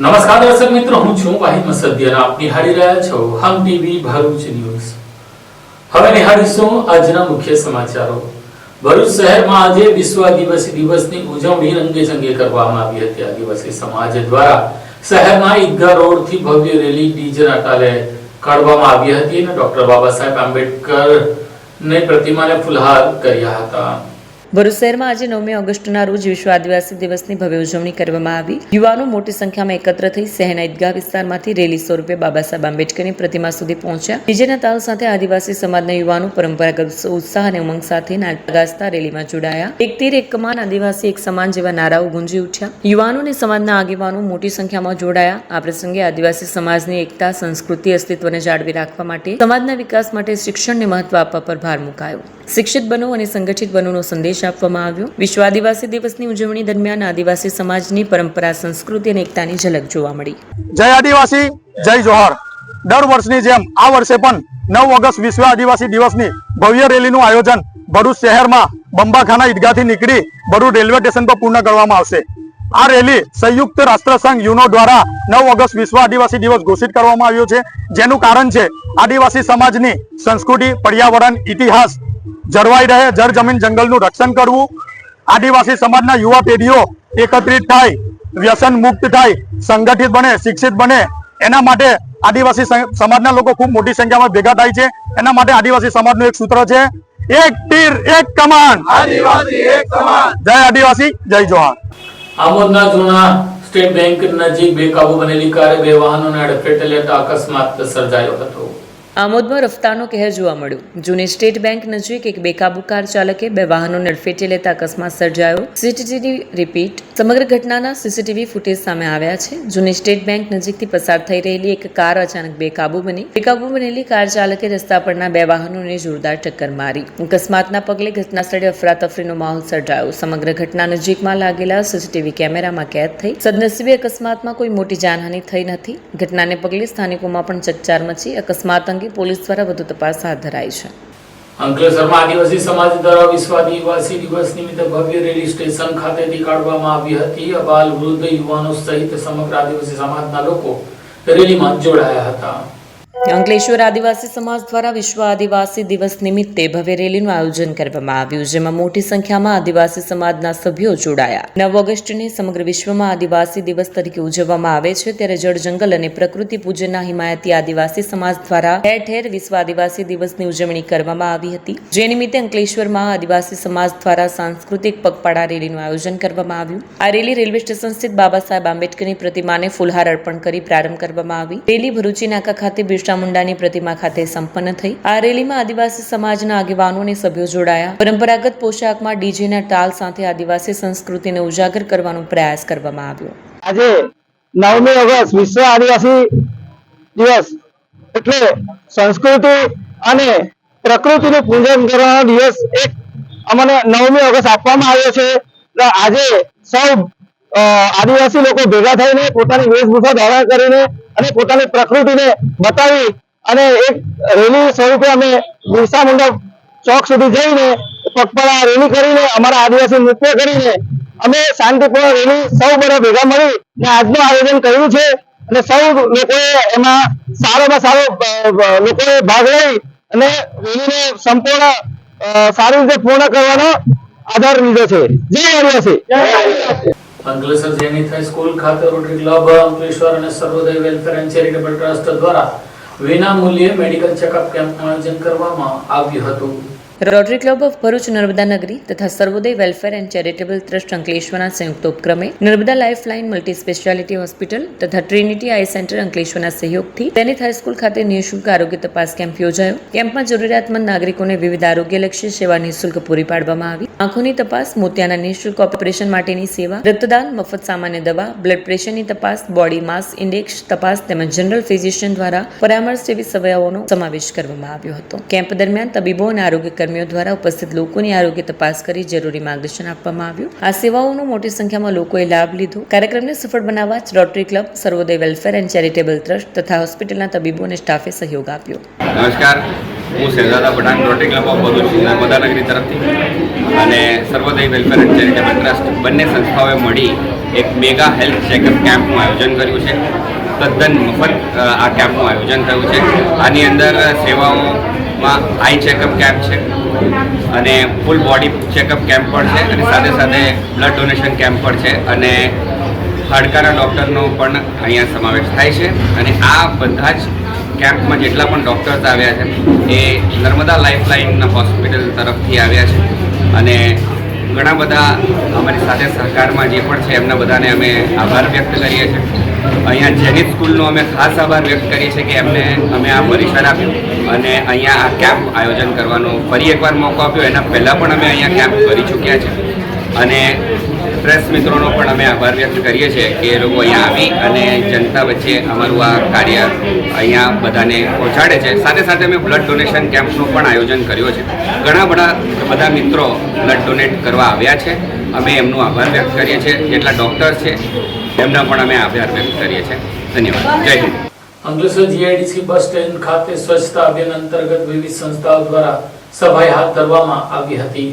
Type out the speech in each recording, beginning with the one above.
નમસ્કાર દર્શક મિત્રો, હું છું વાહિદ મસદિયા. આપ નિહાળી રહ્યા છો હમ ટીવી ભરૂચ ન્યૂઝ. હવે નિહાળીશું આજના મુખ્ય સમાચારો. ભરૂચ શહેરમાં આજે વિશ્વ આદિવાસી દિવસની ઉજવણી રંગેચંગે કરવામાં આવી હતી. આદિવાસી સમાજ દ્વારા શહેરના ઈદગાહ રોડથી ભવ્ય રેલી ડીજેના તાલે કાઢવામાં આવી હતી અને ડોક્ટર બાબા સાહેબ આંબેડકરની પ્રતિમાને ફૂલહાર કર્યા હતા. ભરૂચ શહેરમાં આજે 9મી ઓગસ્ટના રોજ વિશ્વ આદિવાસી દિવસની ભવ્ય ઉજવણી કરવામાં આવી. યુવાનો મોટી સંખ્યામાં એકત્ર થઈ શહેરના ઈદગાહ વિસ્તારમાંથી રેલી સ્વરૂપે બાબા સાહેબ આંબેડકરની પ્રતિમા સુધી પહોંચ્યા. ડીજેના તાલ સાથે આદિવાસી સમાજના યુવાનો પરંપરાગત ઉત્સાહ અને ઉમંગ સાથે નાચતા ગાજતા રેલીમાં જોડાયા. એક તીર એક કમાન, આદિવાસી એક સમાન જેવા નારાઓ ગુંજી ઉઠ્યા. યુવાનો અને સમાજના આગેવાનો મોટી સંખ્યામાં જોડાયા. આ પ્રસંગે આદિવાસી સમાજની એકતા, સંસ્કૃતિ, અસ્તિત્વને જાળવી રાખવા માટે સમાજના વિકાસ માટે શિક્ષણને મહત્વ આપવા પર ભાર મુકાયો. શિક્ષિત બનો અને સંગઠિત બનોનો સંદેશ આપવામાં આવ્યો. વિશ્વ આદિવાસી દિવસની ઉજવણી દરમિયાન આદિવાસી સમાજની પરંપરા, સંસ્કૃતિ અને એકતાની ઝલક જોવા મળી. જય આદિવાસી, જય જોહાર. દર વર્ષની જેમ આ વર્ષે પણ 9 ઓગસ્ટ વિશ્વ આદિવાસી દિવસની ભવ્ય રેલીનું આયોજન ભરૂચ શહેરમાં બંબાખાના ઈદગાહથી નીકળી ભરૂચ રેલવે સ્ટેશન પર પૂર્ણ કરવામાં આવશે. આ રેલી સંયુક્ત રાષ્ટ્રસંઘ યુનો દ્વારા 9 ઓગસ્ટ વિશ્વ આદિવાસી દિવસ ઘોષિત કરવામાં આવ્યો છે. જેનું કારણ છે આદિવાસી સમાજની સંસ્કૃતિ, પર્યાવરણ, ઇતિહાસ જળવાઈ રહે, જળ જમીન જંગલનું રક્ષણ કરવું, આદિવાસી સમાજના યુવા પેઢીઓ એકત્રિત થાય, વ્યસન મુક્ત થાય, સંગઠિત બને, શિક્ષિત બને, એના માટે આદિવાસી સમાજના લોકો ખૂબ મોટી સંખ્યામાં ભેગા થાય છે. એના માટે આદિવાસી સમાજનું એક સૂત્ર છે, એક તીર એક કમાન, આદિવાસી એક સમાન. જય આદિવાસી, જય જોહાર. આમોદના જૂના સ્ટેટ બેંક નજીક બેકાબુ બનેલી કારે 2 વાહનોને અડફેટે લેતા અકસ્માત સર્જાયો હતો. આમોદમાં રફતારનો કહેર જોવા મળ્યો. જૂની સ્ટેટ બેંક નજીક એક બેકાબુ કાર ચાલકે 2 વાહનોને અડફેટે લેતા અકસ્માત સર્જાયો. CCTV repeat. સમગ્ર ઘટનાના સીસીટીવી ફૂટેજ સામે આવ્યા છે. જૂની સ્ટેટ બેંક નજીકથી પસાર થઈ રહેલી એક કાર અચાનક બેકાબુ બની. બેકાબુ બનેલી કાર ચાલકે રસ્તા પરના 2 વાહનોને જોરદાર ટક્કર મારી. અકસ્માતના પગલે ઘટના સ્થળે અફરાતફરીનો માહોલ સર્જાયો. સમગ્ર ઘટના નજીકમાં લાગેલા સીસીટીવી કેમેરામાં કેદ થઈ. સદનસીબે અકસ્માતમાં કોઈ મોટી જાનહાનિ થઈ નથી. ઘટનાને પગલે સ્થાનિકોમાં પણ ચકચાર મચી. અકસ્માત અંગે પોલીસ દ્વારા વધુ તપાસ હાથ ધરાઈ છે. અંકલેશ્વરમાં આદિવાસી સમાજ દ્વારા વિશ્વ આદિવાસી દિવસ નિમિત્તે ભવ્ય રેલી સ્ટેશન ખાતેથી કાઢવામાં આવી હતી. અબાલ, વૃદ્ધ, યુવાનો સહિત સમગ્ર આદિવાસી સમાજના લોકો રેલીમાં જોડાયા હતા. અંકલેશ્વર આદિવાસી સમાજ દ્વારા વિશ્વ આદિવાસી દિવસ નિમિત્તે ભવ્ય રેલીનું આયોજન કરવામાં આવ્યું, જેમાં મોટી સંખ્યામાં આદિવાસી સમાજના સભ્યો જોડાયા. 9 ઓગસ્ટને સમગ્ર વિશ્વમાં આદિવાસી દિવસ તરીકે ઉજવવામાં આવે છે, ત્યારે જળ, જંગલ અને પ્રકૃતિ પૂજનના હિમાયતી આદિવાસી સમાજ દ્વારા ઠેર ઠેર વિશ્વ આદિવાસી દિવસની ઉજવણી કરવામાં આવી હતી. જે નિમિત્તે અંકલેશ્વરમાં આદિવાસી સમાજ દ્વારા સાંસ્કૃતિક પગપાળા રેલીનું આયોજન કરવામાં આવ્યું. આ રેલી રેલવે સ્ટેશન સ્થિત બાબા સાહેબ આંબેડકરની પ્રતિમાને ફૂલહાર અર્પણ કરી પ્રારંભ કરવામાં આવી. રેલી ભરૂચી નાકા ખાતે બિરસા મુંડાની પ્રતિમા ખાતે સંપન્ન થઈ. આ રેલીમાં આદિવાસી સમાજના આગેવાનો અને સભ્યો જોડાયા. પરંપરાગત પોશાકમાં ડીજેના તાલ સાથે આદિવાસી સંસ્કૃતિને ઉજાગર કરવાનો પ્રયાસ કરવામાં આવ્યો. આજે 9મી ઓગસ્ટ વિશ્વ આદિવાસી દિવસ એટલે સંસ્કૃતિ અને પ્રકૃતિનું પૂજન કરવાનો દિવસ એક અમને 9મી ઓગસ્ટ આપવામાં આવ્યો છે. આજે સૌ આદિવાસી લોકો ભેગા થઈને પોતાની વેશભૂષા ધારણ કરીને અને પોતાની પ્રકૃતિને બતાવી અને એક રેલી સ્વરૂપે અમે બિરસા મુંડા ચોક સુધી જઈને પગપાળા રેલી કરીને અમારા આદિવાસી નૃત્ય કરીને અમે શાંતિપૂર્ણ રેલી સૌ બધા ભેગા મળી ને આજનું આયોજન કર્યું છે. અને સૌ લોકોએ એમાં સારામાં સારો લોકોએ ભાગ લઈ અને રેલીને સંપૂર્ણ સારી રીતે પૂર્ણ કરવાનો આધાર લીધો છે. જય આદિવાસી. અંકલેશ્વર જેનિથ હાઈસ્કૂલ ખાતે રોટરી ક્લબ અંકલેશ્વર અને Sarvodaya welfare and charitable trust દ્વારા વિના મૂલ્યે મેડિકલ ચેકઅપ કેમ્પનું આયોજન કરવામાં આવ્યું હતું. Rotary club of Bharuch, Narmada નગરી તથા સર્વોદય વેલફેર એન્ડ ચેરિટેબલ ટ્રસ્ટ અંકલેશ્વરના સંયુક્ત ઉપક્રમે Narmada lifeline multi speciality hospital તથા ટ્રિનિટી આઈ સેન્ટર અંકલેશ્વરના સહયોગથી જેનિથ હાઈસ્કૂલ ખાતે નિઃશુલ્ક આરોગ્ય તપાસ કેમ્પ યોજાયો. કેમ્પમાં જરૂરિયાતમંદ નાગરિકોને વિવિધ આરોગ્યલક્ષી સેવા નિઃશુલ્ક પૂરી પાડવામાં આવી. આંખોની તપાસ, મોતિયાના નિઃશુલ્ક ઓપરેશન માટેની સેવા, રક્તદાન, મફત સામાન્ય દવા, બ્લડ પ્રેશરની તપાસ, બોડી માસ ઇન્ડેક્સ તપાસ તેમજ જનરલ ફિઝિશિયન દ્વારા પરામર્શ જેવી સેવાઓનો સમાવેશ કરવામાં આવ્યો હતો. કેમ્પ દરમિયાન તબીબો અને આરોગ્ય કર્મીઓ દ્વારા ઉપસ્થિત લોકોની આરોગ્ય તપાસ કરી જરૂરી માર્ગદર્શન આપવામાં આવ્યું. આ સેવાઓનો મોટી સંખ્યામાં લોકોએ લાભ લીધો. કાર્યક્રમને સફળ બનાવવા rotary club, Sarvodaya welfare and charitable trust તથા હોસ્પિટલના તબીબો અને સ્ટાફે સહયોગ આપ્યો. નમસ્કાર, હું Shahezada Pathan, rotary club of Bharuch, Narmada Nagari તરફથી. અને Sarvodaya welfare and charitable trust બંને સંસ્થાઓએ મળી એક મેગા હેલ્થ ચેકઅપ કેમ્પનું આયોજન કર્યું છે. તદ્દન મફત આ કેમ્પનું આયોજન થયું છે. આની અંદર સેવાઓમાં આઈ ચેકઅપ કેમ્પ છે અને ફૂલ બોડી ચેકઅપ કેમ્પ પણ છે અને સાથે સાથે બ્લડ ડોનેશન કેમ્પ પણ છે અને હાડકાના ડૉક્ટરનો પણ અહીંયા સમાવેશ થાય છે. અને આ બધા જ કેમ્પમાં જેટલા પણ ડૉક્ટર્સ આવ્યા છે એ નર્મદા લાઈફલાઇન હોસ્પિટલ તરફથી આવ્યા છે અને ઘણા બધા અમારી સાથે સહકારમાં જે પણ છે એમના બધાને અમે આભાર વ્યક્ત કરીએ છીએ. અહીંયા જેનિત સ્કૂલનો અમે ખાસ આભાર વ્યક્ત કરીએ છીએ કે એમને અમે આ પરિસર આપ્યું અને અહીંયા આ કેમ્પ આયોજન કરવાનો ફરી એકવાર મોકો આપ્યો. એના પહેલાં પણ અમે અહીંયા કેમ્પ કરી ચૂક્યા છે અને પ્રેસ મિત્રોનો પણ અમે આભાર વ્યક્ત કરીએ છીએ કે એ લોકો અહીંયા આવી અને જનતા વચ્ચે અમારું આ કાર્ય અહીંયા બધાને પહોંચાડે છે. સાથે સાથે અમે બ્લડ ડોનેશન કેમ્પનું પણ આયોજન કર્યો છે. ઘણા બધા મિત્રો બ્લડ ડોનેટ કરવા આવ્યા છે. અમે એમનો આભાર વ્યક્ત કરીએ છીએ. જેટલા ડૉક્ટર્સ છે એમના પણ અમે આભાર વ્યક્ત કરીએ છીએ. ધન્યવાદ. જય Hind. Ankleshwar GIDC bus stand ખાતે સ્વચ્છતા અભિયાન અંતર્ગત વિવિધ સંસ્થાઓ દ્વારા સફાઈ હાથ ધરવામાં આવી હતી.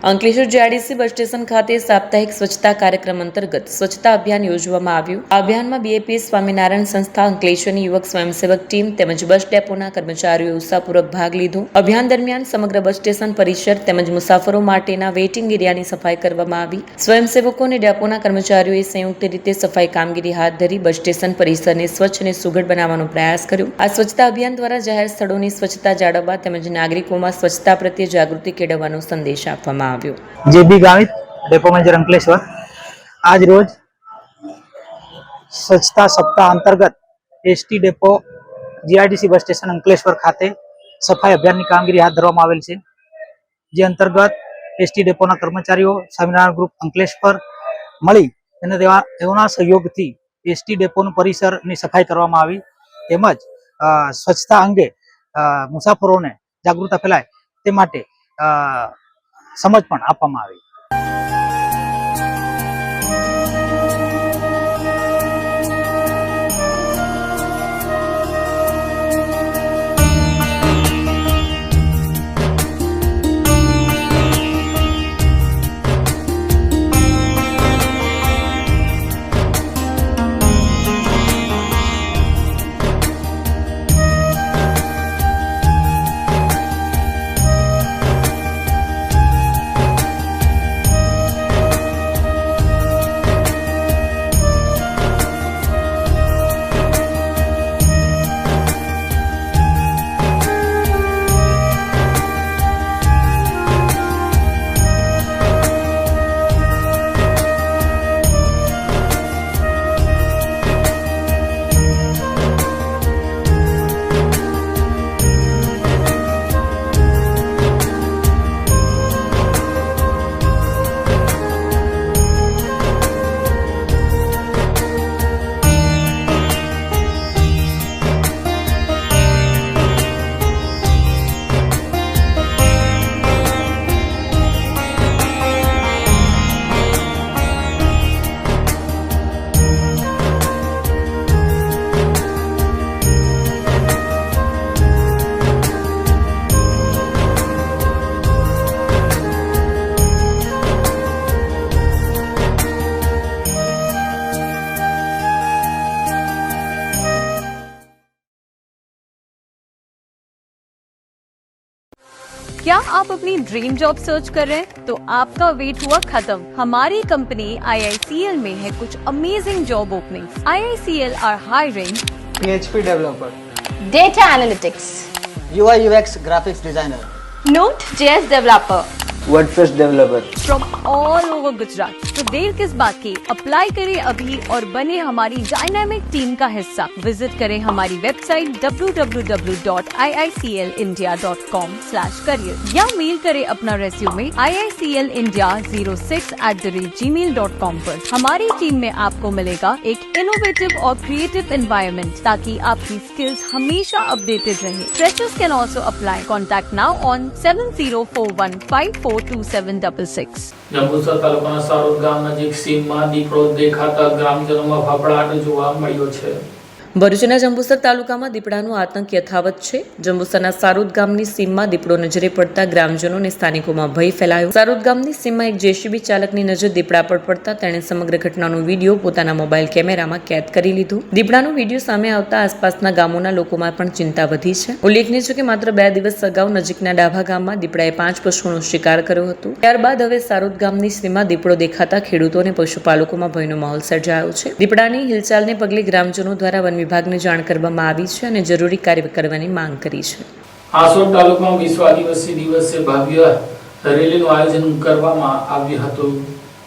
અંકલેશ્વર જીઆઈડીસી બસ સ્ટેશન ખાતે સાપ્તાહિક સ્વચ્છતા કાર્યક્રમ અંતર્ગત સ્વચ્છતા અભિયાન યોજવામાં આવ્યું. આ અભિયાનમાં બીએપીએસ સ્વામિનારાયણ સંસ્થા, અંકલેશ્વરની યુવક સ્વયંસેવક ટીમ તેમજ બસ ડેપોના કર્મચારીઓએ ઉત્સાહપૂર્વક ભાગ લીધો. અભિયાન દરમિયાન સમગ્ર બસ સ્ટેશન પરિસર તેમજ મુસાફરો માટેના વેઇટિંગ એરિયાની સફાઈ કરવામાં આવી. સ્વયંસેવકો અને ડેપોના કર્મચારીઓએ સંયુક્ત રીતે સફાઈ કામગીરી હાથ ધરી બસ સ્ટેશન પરિસરને સ્વચ્છ અને સુઘડ બનાવવાનો પ્રયાસ કર્યો. આ સ્વચ્છતા અભિયાન દ્વારા જાહેર સ્થળોની સ્વચ્છતા જાળવવા તેમજ નાગરિકોમાં સ્વચ્છતા પ્રત્યે જાગૃતિ કેળવવાનો સંદેશ આપવામાં આવ્યો. JB Gamit, depot manager Ankleshwar. આજ રોજ સ્વચ્છતા સપ્તાહ અંતર્ગત ST depot GIDC bus station Ankleshwar ખાતે સફાઈ અભિયાનની કામગીરી હાથ ધરવામાં આવેલ છે. જે અંતર્ગત એસટી ડેપોના કર્મચારીઓ, સ્વામિનારાયણ ગ્રુપ અંકલેશ્વર મળી અને તેઓના સહયોગથી એસટી ડેપોનું પરિસરની સફાઈ કરવામાં આવી. તેમજ સ્વચ્છતા અંગે મુસાફરોને જાગૃતતા ફેલાય તે માટે સમજ પણ આપવામાં આવી. क्या आप अपनी ड्रीम जॉब सर्च कर रहे हैं? तो आपका वेट हुआ खत्म. हमारी कंपनी IICL में है कुछ amazing job openings. IICL are hiring PHP developer, data analytics, UI UX graphics designer, Node.js developer WordPress developer. from all over Gujarat. तो देर किस बात की, अप्लाई करें अभी और बने हमारी डायनामिक टीम का हिस्सा. विजिट करें हमारी वेबसाइट www.iiclindia.com/career या मेल करें अपना रेज्यूमे iiclindia06@gmail.com पर. हमारी टीम में आपको मिलेगा एक इनोवेटिव और क्रिएटिव एनवायरनमेंट ताकि आपकी स्किल्स हमेशा अपडेटेड रहे. Freshers can also apply. Contact now on 7041542766. Jambusar તાલુકાના સારોદ ગામ નજીક સીમમાં દીપડો દેખાતા ગ્રામજનોમાં ફફડાટ જોવા મળ્યો છે. ભરૂચના જંબુસર તાલુકામાં દીપડાનો આતંક યથાવત છે. જંબુસરના સારોદ ગામની સીમમાં દીપડો નજરે પડતા ગ્રામજનો અને સ્થાનિકોમાં ભય ફેલાયો. સારોદ ગામની સીમમાં એક જેસીબી ચાલકની નજર દીપડા પર પડતા તેણે સમગ્ર ઘટનાનો વિડીયો પોતાના મોબાઈલ કેમેરામાં કેદ કરી લીધો. દીપડાનો વિડીયો સામે આવતા આસપાસના ગામોના લોકોમાં પણ ચિંતા વધી છે. ઉલ્લેખનીય છે કે માત્ર 2 દિવસ અગાઉ નજીકના ડાભા ગામમાં દીપડાએ 5 પશુઓનો શિકાર કર્યો હતો. ત્યારબાદ હવે સારોદ ગામની સીમમાં દીપડો દેખાતા ખેડૂતો અને પશુપાલકોમાં ભયનો માહોલ સર્જાયો છે. દીપડાની હિલચાલને પગલે ગ્રામજનો દ્વારા વન વિભાગને જાણ કરવામાં આવી છે અને જરૂરી કાર્ય કરવાની માંગ કરી છે. હાસોડ તાલુકામાં વિશ્વ આદિવાસી દિવસે ભવ્ય રેલીનું આયોજન કરવામાં આવ્યું હતું.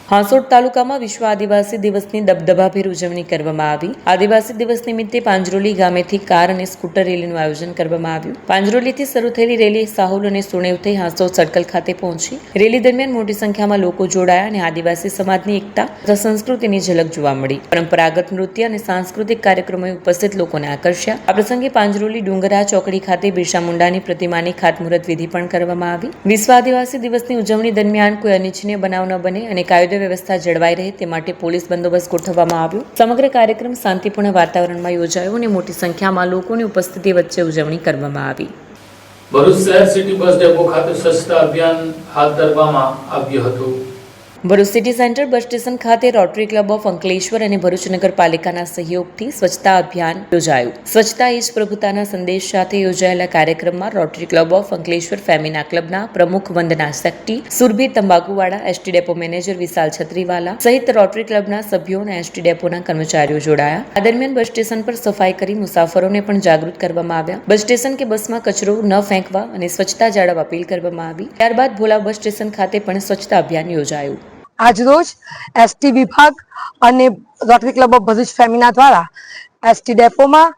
હાસોડ તાલુકામાં વિશ્વ આદિવાસી દિવસની દબદબાભેર ઉજવણી કરવામાં આવી. આદિવાસી દિવસ નિમિત્તે પાંજરોલી ગામેથી કાર અને સ્કૂટર રેલીનું આયોજન કરવામાં આવ્યું. પાંજરોલીથી શરૂ થયેલી રેલી સાહોલ અને સુણેવ થઈ હાસોડ સર્કલ ખાતે પહોંચી. રેલી દરમિયાન મોટી સંખ્યામાં લોકો જોડાયા અને આદિવાસી સમાજની એકતા તથા સંસ્કૃતિની ઝલક જોવા મળી. પરંપરાગત નૃત્ય અને સાંસ્કૃતિક કાર્યક્રમોએ ઉપસ્થિત લોકોને આકર્ષ્યા. આ પ્રસંગે પાંજરોલી ડુંગરા ચોકડી ખાતે બિરસા મુંડાની પ્રતિમાની ખાતમુહૂર્ત વિધિ પણ કરવામાં આવી. વિશ્વ આદિવાસી દિવસની ઉજવણી દરમિયાન કોઈ અનિચ્છનીય બનાવ ન બને અને કાયદો વ્યવસ્થા જળવાઈ રહે તે માટે પોલીસ બંદોબસ્ત ગોઠવવામાં આવ્યો. સમગ્ર કાર્યક્રમ શાંતિપૂર્ણ વાતાવરણમાં યોજાયો અને મોટી સંખ્યામાં લોકોની ઉપસ્થિતિ વચ્ચે ઉજવણી કરવામાં આવી. ભરૂચ શહેર સિટી બસ ડેપો ખાતે સ્વચ્છતા અભિયાન હાથ ધરવામાં આવ્યું હતું. Bharuch city centre bus station ખાતે રોટરી ક્લબ ઓફ અંકલેશ્વર અને ભરૂચ નગરપાલિકાના સહયોગથી સ્વચ્છતા અભિયાન યોજાયું. સ્વચ્છતા એ જ પ્રભુતાના સંદેશ સાથે યોજાયેલા કાર્યક્રમમાં rotary club of Ankleshwar femina ક્લબના પ્રમુખ Vandana Sekti, Surbhi Tambakuwala, ST depot manager Vishal Chhatriwala સહિત રોટરી ક્લબના સભ્યો અને એસટી ડેપોના કર્મચારીઓ જોડાયા. આ દરમિયાન બસ સ્ટેશન પર સફાઈ કરી મુસાફરોને પણ જાગૃત કરવામાં આવ્યા. બસ સ્ટેશન કે બસમાં કચરો ન ફેંકવા અને સ્વચ્છતા જાળવવા અપીલ કરવામાં આવી. ત્યારબાદ ભોલા બસ સ્ટેશન ખાતે પણ સ્વચ્છતા અભિયાન યોજાયું. આજરોજ એસટી વિભાગ અને rotary club of Bharuch Femina દ્વારા એસટી ડેપોમાં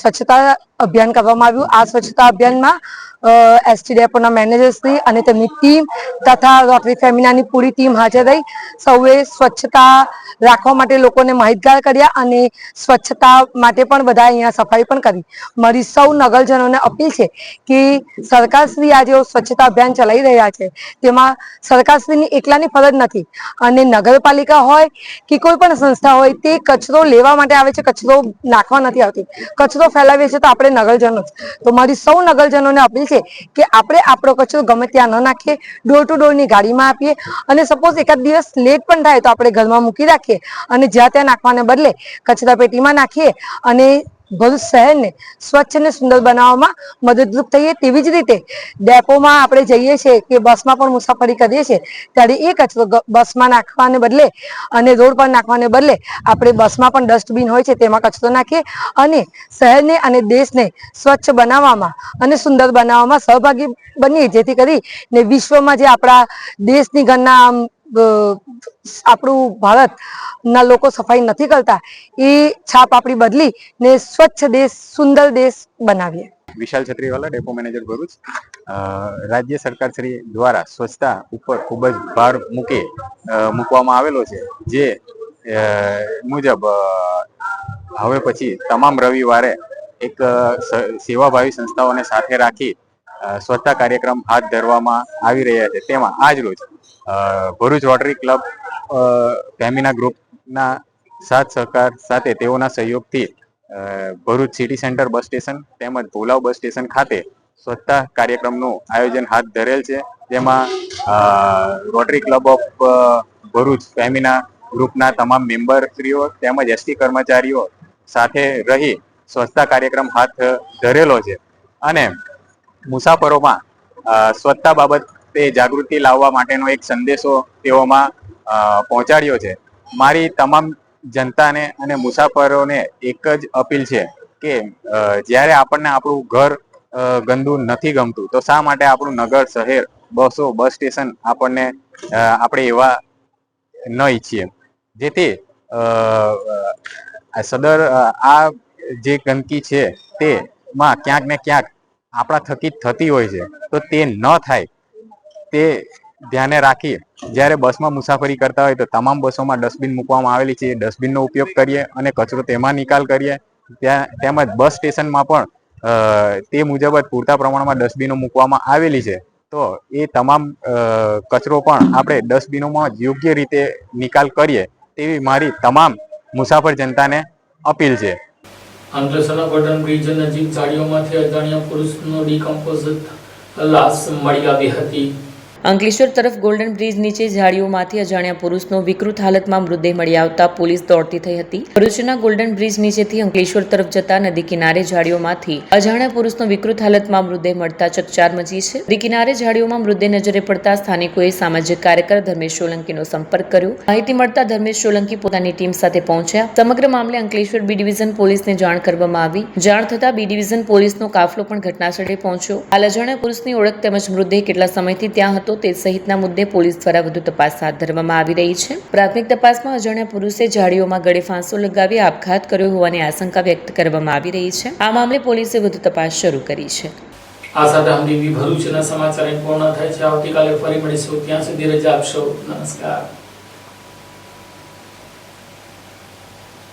સ્વચ્છતા અભિયાન કરવામાં આવ્યું. આ સ્વચ્છતા અભિયાનમાં એસટી ડેપોના મેનેજરશ્રી અને તેમની ટીમ તથા રોટરી ફેમિનાની પૂરી ટીમ હાજર રહી સૌએ સ્વચ્છતા રાખવા માટે લોકોને માહિતગાર કર્યા અને સ્વચ્છતા માટે પણ બધા અહીંયા સફાઈ પણ કરી. મારી સૌ નગરજનોને અપીલ છે કે સરકારશ્રી આજે સ્વચ્છતા અભિયાન ચલાવી રહ્યા છે તેમાં સરકારશ્રીની એકલાની ફરજ નથી અને નગરપાલિકા હોય કે કોઈ પણ સંસ્થા હોય તે કચરો લેવા માટે આવે છે, કચરો નાખવા નથી આવતી. કચરો ફેલાવીએ છીએ તો આપણે નગરજનો. તો મારી સૌ નગરજનોને અપીલ છે કે આપણે આપણો કચરો ગમે ત્યાં ન નાખીએ, ડોર ટુ ડોરની ગાડીમાં આપીએ અને સપોઝ એકાદ દિવસ લેટ પણ થાય તો આપણે ઘરમાં મૂકી રાખીએ અને જ્યાં ત્યાં નાખવાને બદલે કચરા પેટીમાં નાખીએ અને ભરૂચ શહેરને સ્વચ્છ અને સુંદર બનાવવામાં મદદરૂપ થઈએ. તેવી જ રીતે ડેપોમાં આપણે જઈએ છીએ કે બસમાં પણ મુસાફરી કરીએ છીએ ત્યારે એ કચરો બસમાં નાખવાને બદલે અને રોડ પર નાખવાને બદલે આપણે બસમાં પણ ડસ્ટબિન હોય છે તેમાં કચરો નાખીએ અને શહેરને અને દેશને સ્વચ્છ બનાવવામાં અને સુંદર બનાવવામાં સહભાગી બનીએ, જેથી કરીને વિશ્વમાં જે આપણા દેશની ઘરના આપણું ભારતના લોકો સફાઈ નથી કરતા એ છાપ આપણી બદલી ને સ્વચ્છ દેશ, સુંદર દેશ બનાવીએ. વિશાલ છત્રીવાલા, ડેપો મેનેજર ભરૂચ. રાજ્ય સરકાર શ્રી દ્વારા સ્વચ્છતા ઉપર ખૂબ જ ભાર મૂકવામાં આવેલો છે, જે મુજબ હવે પછી તમામ રવિવારે એક સેવાભાવી સંસ્થાઓને સાથે રાખી સ્વચ્છતા કાર્યક્રમ હાથ ધરવામાં આવી રહ્યા છે. તેમાં આજ રોજ ભરૂચ રોટરી ક્લબ ફેમિના ગ્રુપના સાથ સહકાર સાથે તેઓના સહયોગથી Bharuch city centre bus station તેમજ ભોલાવ બસ સ્ટેશન ખાતે સ્વચ્છતા કાર્યક્રમનું આયોજન હાથ ધરેલ છે. જેમાં rotary club of Bharuch Femina ગ્રુપના તમામ મેમ્બરશ્રીઓ તેમજ એસટી કર્મચારીઓ સાથે રહી સ્વચ્છતા કાર્યક્રમ હાથ ધરેલો છે અને મુસાફરોમાં સ્વચ્છતા બાબતે જાગૃતિ લાવવા માટેનો એક સંદેશો તેઓમાં પહોંચાડ્યો છે. મારી તમામ જનતાને અને મુસાફરોને એક જ અપીલ છે કે જ્યારે આપણને આપણું ઘર ગંદુ નથી ગમતું તો શા માટે આપણું નગર, શહેર, બસો, બસ સ્ટેશન આપણે એવા ન ઈચ્છીએ. જેથી સદર આ જે ગંદકી છે તેમાં ક્યાંક ને ક્યાંક આપણા થકી થતી હોય છે તો તે ન થાય તે ધ્યાને રાખી જ્યારે બસમાં મુસાફરી કરતા હોય તો તમામ બસોમાં ડસ્ટબિન મૂકવામાં આવેલી છે. ડસ્ટબિનનો ઉપયોગ કરીએ અને કચરો તેમાં નિકાલ કરીએ. તેમજ બસ સ્ટેશનમાં પણ તે મુજબ જ પૂરતા પ્રમાણમાં ડસ્ટબિનો મૂકવામાં આવેલી છે. તો એ તમામ કચરો પણ આપણે ડસ્ટબિનોમાં યોગ્ય રીતે નિકાલ કરીએ તેવી મારી તમામ મુસાફર જનતાને અપીલ છે. અંકલેશ્વરના ગોલ્ડન બ્રિજ નજીક ઝાડીઓમાંથી અજાણ્યા પુરુષનો ડિકમ્પોઝ લાશ મળી આવી હતી. અંકલેશ્વર તરફ ગોલ્ડન બ્રિજ નીચે ઝાડીઓમાંથી અજાણ્યા પુરુષનો વિકૃત હાલતમાં મૃતદેહ મળી આવતા પોલીસ દોડતી થઈ હતી. ભરૂચના ગોલ્ડન બ્રિજ નીચેથી અંકલેશ્વર તરફ જતા નદી કિનારે ઝાડીઓમાંથી અજાણ્યા પુરુષનો વિકૃત હાલતમાં મૃતદેહ મળતા ચકચાર મચી છે. નદી કિનારે ઝાડીઓમાં મૃતદેહ નજરે પડતા સ્થાનિકોએ સામાજિક કાર્યકર ધર્મેશ સોલંકીનો સંપર્ક કર્યો. માહિતી મળતા ધર્મેશ સોલંકી પોતાની ટીમ સાથે પહોંચ્યા. સમગ્ર મામલે અંકલેશ્વર બી ડિવિઝન પોલીસને જાણ કરવામાં આવી. જાણ થતા બી ડિવિઝન પોલીસનો કાફલો પણ ઘટનાસ્થળે પહોંચ્યો. હાલ અજાણ્યા પુરુષની ઓળખ તેમજ મૃતદેહ કેટલા સમયથી ત્યાં હતો તે સહિતના મુદ્દે પોલીસ દ્વારા વધુ તપાસ હાથ ધરવામાં આવી રહી છે. પ્રાથમિક તપાસમાં અજાણ્યા પુરુષે ઝાડીઓમાં ગળે ફાંસો લગાવી આપઘાત કર્યો હોવાની આશંકા વ્યક્ત કરવામાં આવી રહી છે. આ મામલે પોલીસે વધુ તપાસ શરૂ કરી છે. આ સાથે હમદીવી ભરૂચના સમાચાર પૂર્ણ થાય છે. આવતીકાલે ફરી મળીશું. ત્યાં સુધી રજા આપશો. નમસ્કાર.